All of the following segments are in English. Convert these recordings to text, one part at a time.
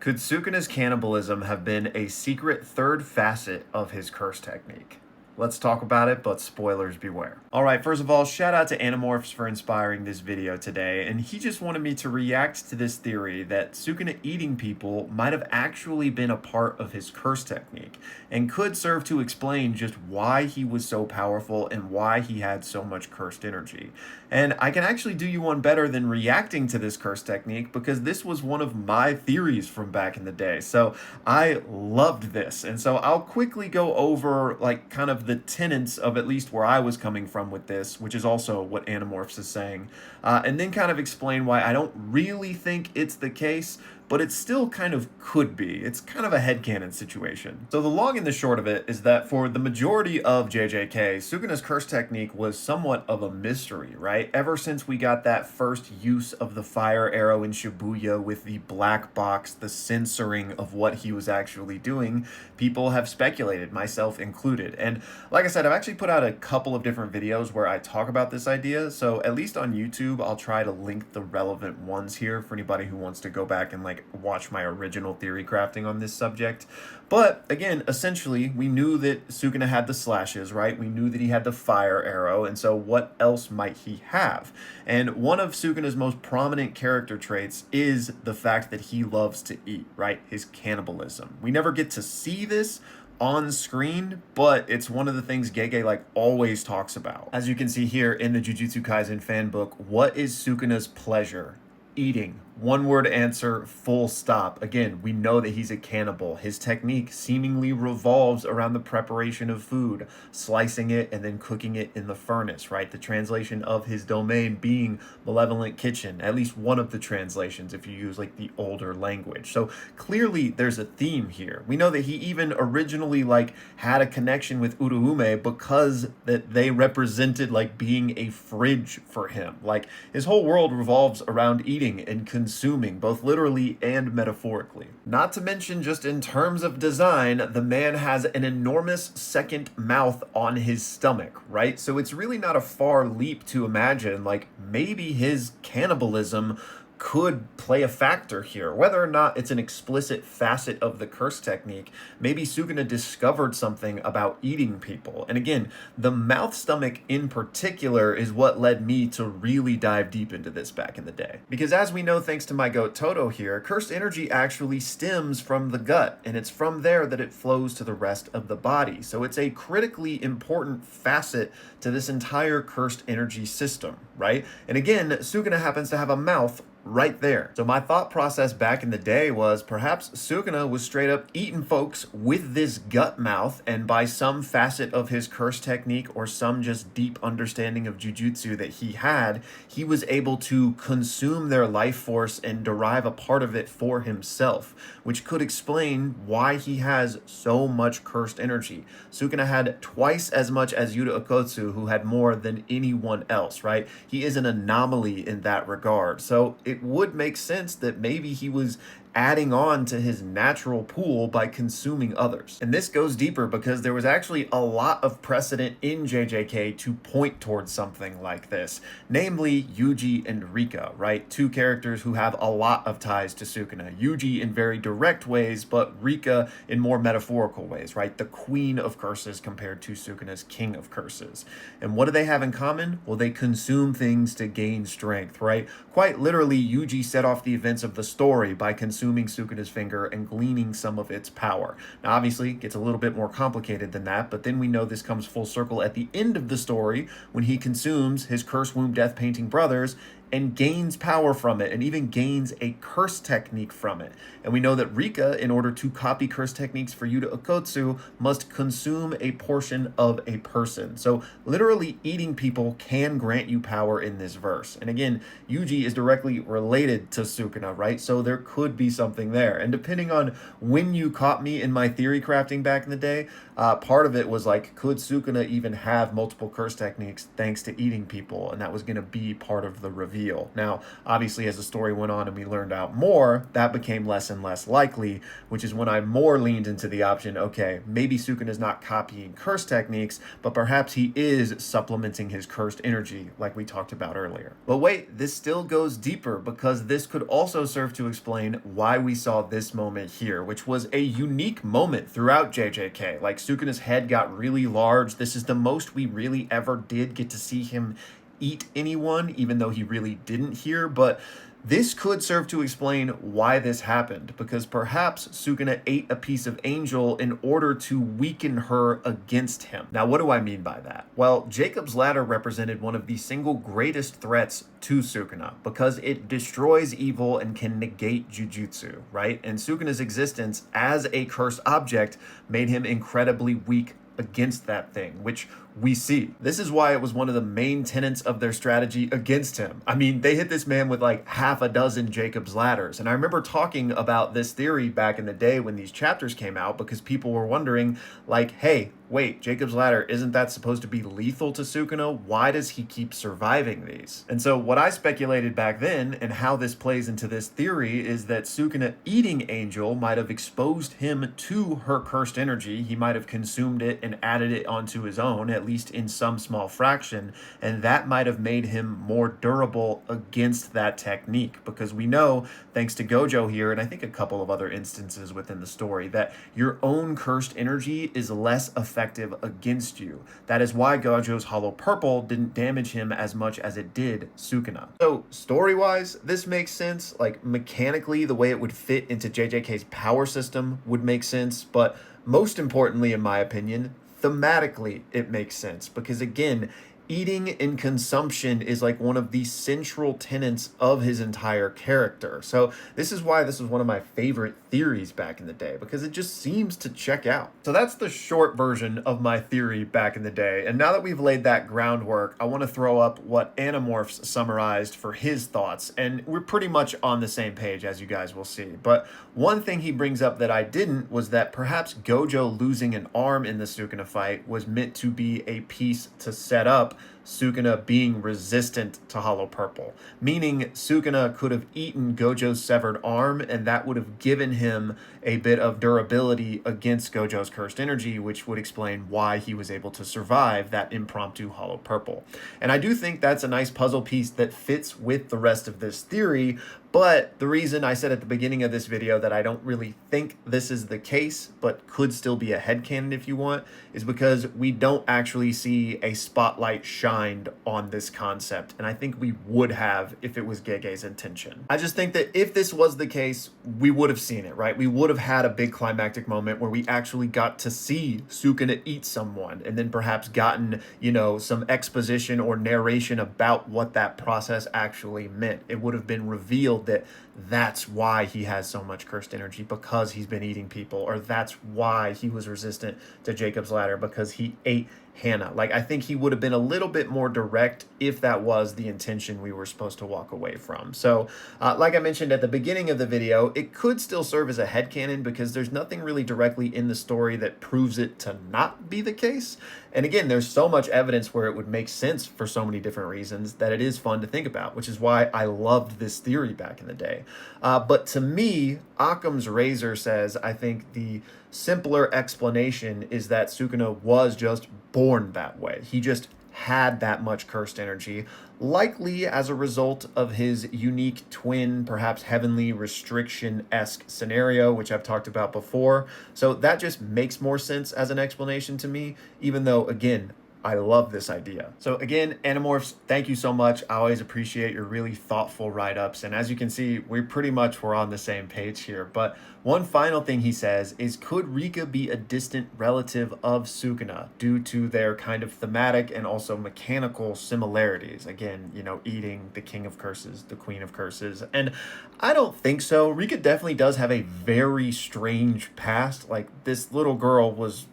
Could Sukuna's cannibalism have been a secret third facet of his curse technique? Let's talk about it, but spoilers beware. Alright, first of all, shout out to Animorphs for inspiring this video today, and he just wanted me to react to this theory that Sukuna eating people might have actually been a part of his curse technique, and could serve to explain just why he was so powerful and why he had so much cursed energy. And I can actually do you one better than reacting to this curse technique, because this was one of my theories from back in the day, so I loved this. And so I'll quickly go over like kind of the tenets of at least where I was coming from with this, which is also what Animorphs is saying, and then kind of explain why I don't really think it's the case, but it still kind of could be. It's kind of a headcanon situation. So the long and the short of it is that for the majority of JJK, Sukuna's curse technique was somewhat of a mystery, right? Ever since we got that first use of the fire arrow in Shibuya with the black box, the censoring of what he was actually doing, people have speculated, myself included. And like I said, I've actually put out a couple of different videos where I talk about this idea, so at least on YouTube, I'll try to link the relevant ones here for anybody who wants to go back and like watch my original theory crafting on this subject. But again, essentially, we knew that Sukuna had the slashes, right? We knew that he had the fire arrow, and so what else might he have? And one of Sukuna's most prominent character traits is the fact that he loves to eat, right? His cannibalism. We never get to see this on screen, but it's one of the things Gege like always talks about. As you can see here in the Jujutsu Kaisen fan book, what is Sukuna's pleasure? Eating. One word answer, full stop. Again, we know that he's a cannibal. His technique seemingly revolves around the preparation of food, slicing it and then cooking it in the furnace, right? The translation of his domain being malevolent kitchen, at least one of the translations if you use like the older language. So clearly there's a theme here. We know that he even originally like had a connection with Uruume because that they represented like being a fridge for him. Like his whole world revolves around eating and consuming, both literally and metaphorically. Not to mention, just in terms of design, the man has an enormous second mouth on his stomach, right? So it's really not a far leap to imagine, like, maybe his cannibalism could play a factor here. Whether or not it's an explicit facet of the curse technique, maybe Sukuna discovered something about eating people. And again, the mouth stomach in particular is what led me to really dive deep into this back in the day. Because as we know, thanks to my goat Toto here, cursed energy actually stems from the gut, and it's from there that it flows to the rest of the body. So it's a critically important facet to this entire cursed energy system, right? And again, Sukuna happens to have a mouth right there. So my thought process back in the day was perhaps Sukuna was straight up eating folks with this gut mouth, and by some facet of his curse technique or some just deep understanding of jujutsu that he had, he was able to consume their life force and derive a part of it for himself, which could explain why he has so much cursed energy. Sukuna had twice as much as Yuta Okkotsu, who had more than anyone else, right? He is an anomaly in that regard. So it would make sense that maybe he was adding on to his natural pool by consuming others. And this goes deeper because there was actually a lot of precedent in JJK to point towards something like this, namely Yuji and Rika, right? Two characters who have a lot of ties to Sukuna. Yuji in very direct ways, but Rika in more metaphorical ways, right? The queen of curses compared to Sukuna's king of curses. And what do they have in common? Well, they consume things to gain strength, right? Quite literally, Yuji set off the events of the story by consuming Sukuna's finger and gleaning some of its power. Now, obviously, it gets a little bit more complicated than that, but then we know this comes full circle at the end of the story when he consumes his curse womb death painting brothers and gains power from it, and even gains a curse technique from it. And we know that Rika, in order to copy curse techniques for Yuta Okkotsu, must consume a portion of a person. So literally eating people can grant you power in this verse. And again, Yuji is directly related to Sukuna, right? So there could be something there. And depending on when you caught me in my theory crafting back in the day, part of it was like, could Sukuna even have multiple curse techniques thanks to eating people? And that was going to be part of the reveal. reveal. Now, obviously, as the story went on and we learned out more, that became less and less likely, which is when I more leaned into the option, okay, maybe Sukuna's not copying curse techniques, but perhaps he is supplementing his cursed energy, like we talked about earlier. But wait, this still goes deeper, because this could also serve to explain why we saw this moment here, which was a unique moment throughout JJK. Like, Sukuna's head got really large. This is the most we really ever did get to see him eat anyone, even though he really didn't here. But this could serve to explain why this happened, because perhaps Sukuna ate a piece of Angel in order to weaken her against him. Now, what do I mean by that? Well, Jacob's Ladder represented one of the single greatest threats to Sukuna, because it destroys evil and can negate Jujutsu, right? And Sukuna's existence as a cursed object made him incredibly weak against that thing, which we see. This is why it was one of the main tenets of their strategy against him. I mean, they hit this man with like half a dozen Jacob's Ladders. And I remember talking about this theory back in the day when these chapters came out, because people were wondering, like, hey, wait, Jacob's Ladder, isn't that supposed to be lethal to Sukuna? Why does he keep surviving these? And so what I speculated back then, and how this plays into this theory, is that Sukuna eating Angel might have exposed him to her cursed energy. He might have consumed it and added it onto his own, at least in some small fraction, and that might have made him more durable against that technique, because we know, thanks to Gojo here, and I think a couple of other instances within the story, that your own cursed energy is less effective against you. That is why Gojo's Hollow Purple didn't damage him as much as it did Sukuna. So story-wise, this makes sense. Like, mechanically, the way it would fit into JJK's power system would make sense, but most importantly, in my opinion, thematically, it makes sense, because again, eating and consumption is like one of the central tenets of his entire character. So this is why this was one of my favorite theories back in the day, because it just seems to check out. So that's the short version of my theory back in the day. And now that we've laid that groundwork, I want to throw up what Animorphs summarized for his thoughts. And we're pretty much on the same page, as you guys will see. But one thing he brings up that I didn't was that perhaps Gojo losing an arm in the Sukuna fight was meant to be a piece to set up Sukuna being resistant to Hollow Purple, meaning Sukuna could have eaten Gojo's severed arm, and that would have given him a bit of durability against Gojo's cursed energy, which would explain why he was able to survive that impromptu Hollow Purple. And I do think that's a nice puzzle piece that fits with the rest of this theory. But the reason I said at the beginning of this video that I don't really think this is the case, but could still be a headcanon if you want, is because we don't actually see a spotlight shined on this concept. And I think we would have if it was Gege's intention. I just think that if this was the case, we would have seen it, right? We would have had a big climactic moment where we actually got to see Sukuna eat someone, and then perhaps gotten, you know, some exposition or narration about what that process actually meant. It would have been revealed that that's why he has so much cursed energy, because he's been eating people, or that's why he was resistant to Jacob's Ladder, because he ate Hannah. Like, I think he would have been a little bit more direct if that was the intention we were supposed to walk away from. So like I mentioned at the beginning of the video, it could still serve as a headcanon, because there's nothing really directly in the story that proves it to not be the case. And again, there's so much evidence where it would make sense for so many different reasons that it is fun to think about, which is why I loved this theory back in the day. But to me, Occam's razor says, I think the simpler explanation is that Sukuna was just born that way. He just had that much cursed energy, likely as a result of his unique twin, perhaps heavenly restriction-esque scenario, which I've talked about before. So that just makes more sense as an explanation to me, even though, again, I love this idea. So again, Animorphs, thank you so much. I always appreciate your really thoughtful write-ups. And as you can see, we pretty much were on the same page here. But one final thing he says is, could Rika be a distant relative of Sukuna due to their kind of thematic and also mechanical similarities? Again, you know, eating the king of curses, the queen of curses. And I don't think so. Rika definitely does have a very strange past. Like, this little girl was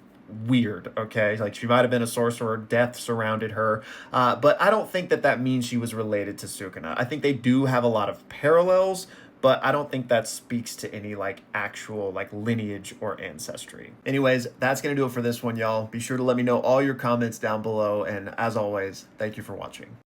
weird, okay? Like, she might have been a sorcerer, death surrounded her, but I don't think that that means she was related to Sukuna. I think they do have a lot of parallels, but I don't think that speaks to any like actual like lineage or ancestry. Anyways, that's gonna do it for this one, y'all. Be sure to let me know all your comments down below, and as always, thank you for watching.